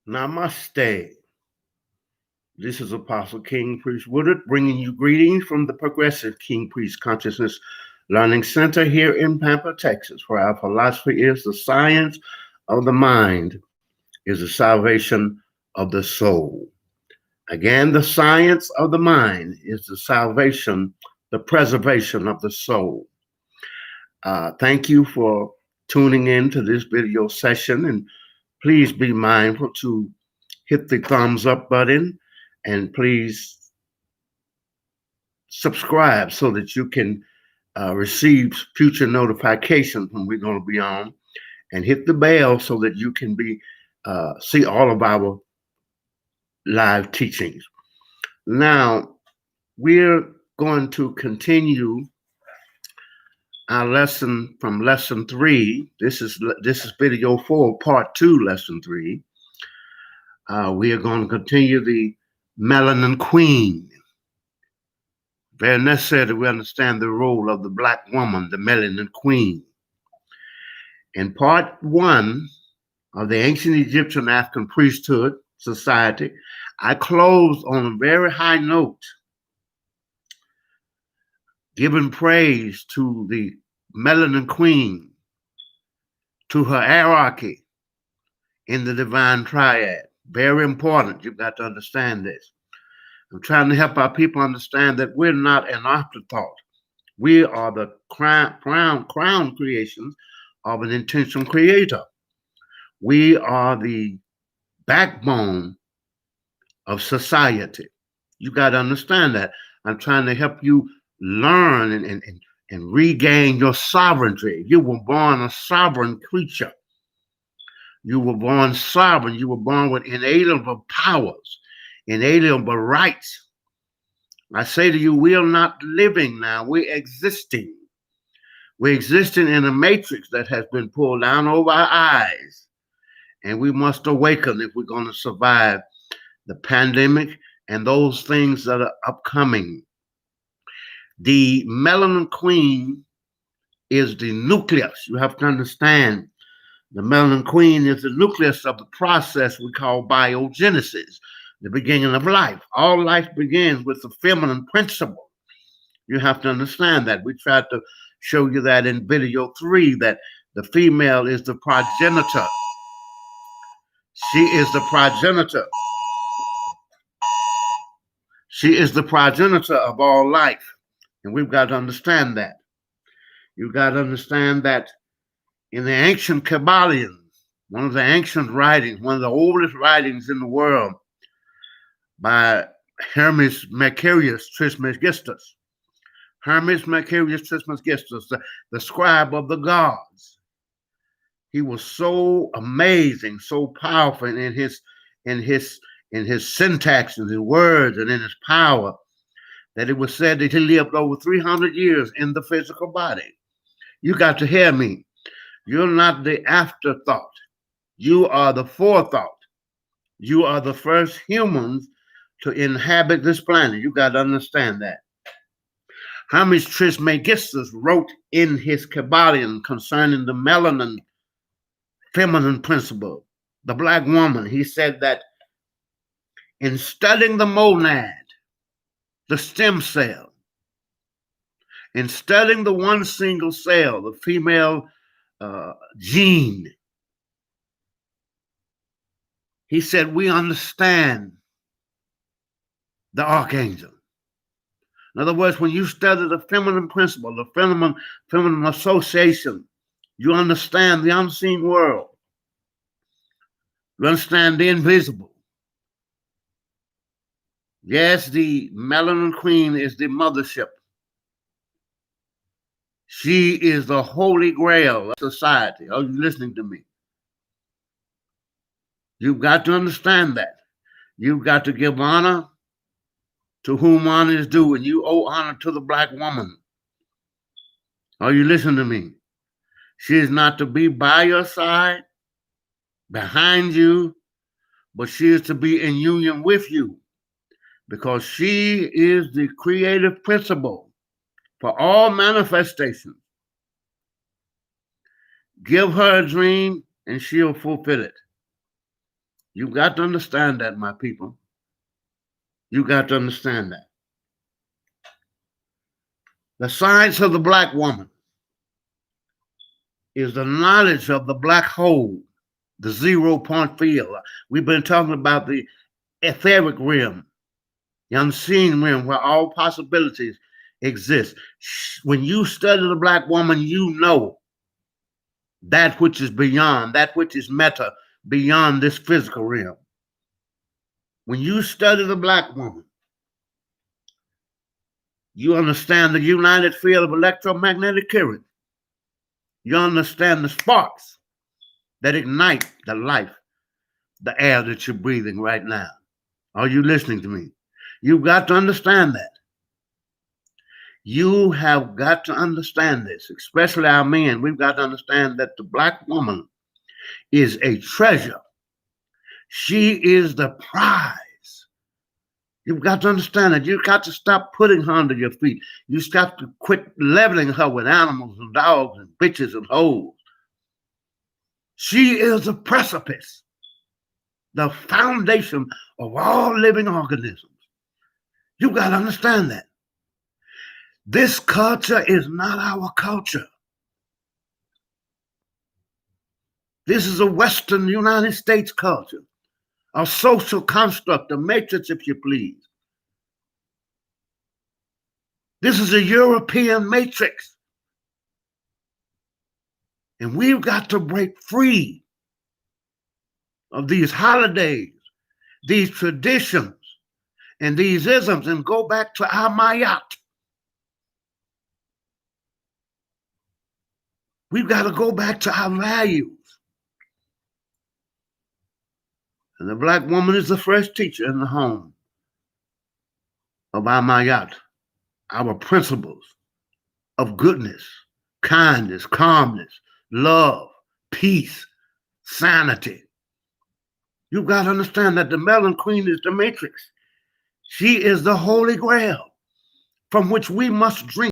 Namaste. This is Apostle King Priest Woodard bringing you greetings from the Progressive King Priest Consciousness Learning Center here in Pampa, Texas, where our philosophy is the science of the mind is the salvation of the soul. Again, the science of the mind is the salvation, the preservation of the soul. Thank you for tuning in to this video session, and please be mindful to hit the thumbs up button and please subscribe so that you can receive future notifications when we're going to be on, and hit the bell so that you can be see all of our live teachings. Now, we're going to continue our lesson from lesson 3. This is video 4, part 2, lesson 3. We are going to continue the Melanin Queen. Very necessary that we understand the role of the Black woman, the Melanin Queen. In part 1 of the ancient Egyptian African priesthood society, I closed on a very high note, giving praise to the Melanin Queen, to her hierarchy in the divine triad. Very important. You've got to understand this. I'm trying to help our people understand that we're not an afterthought. We are the crown creations of an intentional creator. We are the backbone of society. You got to understand that. I'm trying to help you learn and regain your sovereignty. You were born a sovereign creature. You were born sovereign. You were born with inalienable powers, inalienable rights. I say to you, we are not living now. We're existing. We're existing in a matrix that has been pulled down over our eyes. And we must awaken if we're going to survive the pandemic and those things that are upcoming. The Melanin Queen is the nucleus. You have to understand the Melanin Queen is the nucleus of the process we call biogenesis, the beginning of life. All life begins with the feminine principle. You have to understand that. We tried to show you that in video 3, that the female is the progenitor. She is the progenitor. She is the progenitor of all life. And we've got to understand that. You've got to understand that in the ancient Kabbalion, one of the ancient writings, one of the oldest writings in the world, by Hermes Mercurius Trismegistus. Hermes Mercurius Trismegistus, the scribe of the gods. He was so amazing, so powerful in his syntax and his words and in his power, that it was said that he lived over 300 years in the physical body. You got to hear me. You're not the afterthought. You are the forethought. You are the first humans to inhabit this planet. You got to understand that. Hermes Trismegistus wrote in his Kabbalion concerning the melanin feminine principle, the Black woman. He said that in studying the monad, the stem cell, in studying the one single cell, the female gene, he said, we understand the archangel. In other words, when you study the feminine principle, the feminine association, you understand the unseen world. You understand the invisible. Yes, the Melanin Queen is the mothership. She is the holy grail of society. Are you listening to me? You've got to understand that. You've got to give honor to whom honor is due, and you owe honor to the Black woman. Are you listening to me? She is not to be by your side, behind you, but she is to be in union with you, because she is the creative principle for all manifestations. Give her a dream and she'll fulfill it. You got to understand that, my people. You got to understand that. The science of the black woman is the knowledge of the black hole, the 0 point field. We've been talking about the etheric realm, the unseen realm where all possibilities exist. When you study the black woman, you know that which is beyond, that which is meta, beyond this physical realm. When you study the black woman, you understand the united field of electromagnetic current. You understand the sparks that ignite the life, the air that you're breathing right now. Are you listening to me? You've got to understand that. You have got to understand this, especially our men. We've got to understand that the black woman is a treasure. She is the prize. You've got to understand that. You've got to stop putting her under your feet. You've got to quit leveling her with animals and dogs and bitches and hoes. She is a precipice, the foundation of all living organisms. You've got to understand that. This culture is not our culture. This is a Western United States culture, a social construct, a matrix, if you please. This is a European matrix. And we've got to break free of these holidays, these traditions, and these isms and go back to our mayat. We've got to go back to our values. And the black woman is the first teacher in the home of our mayat, our principles of goodness, kindness, calmness, love, peace, sanity. You've got to understand that the Melanin Queen is the matrix. She is the holy grail from which we must drink.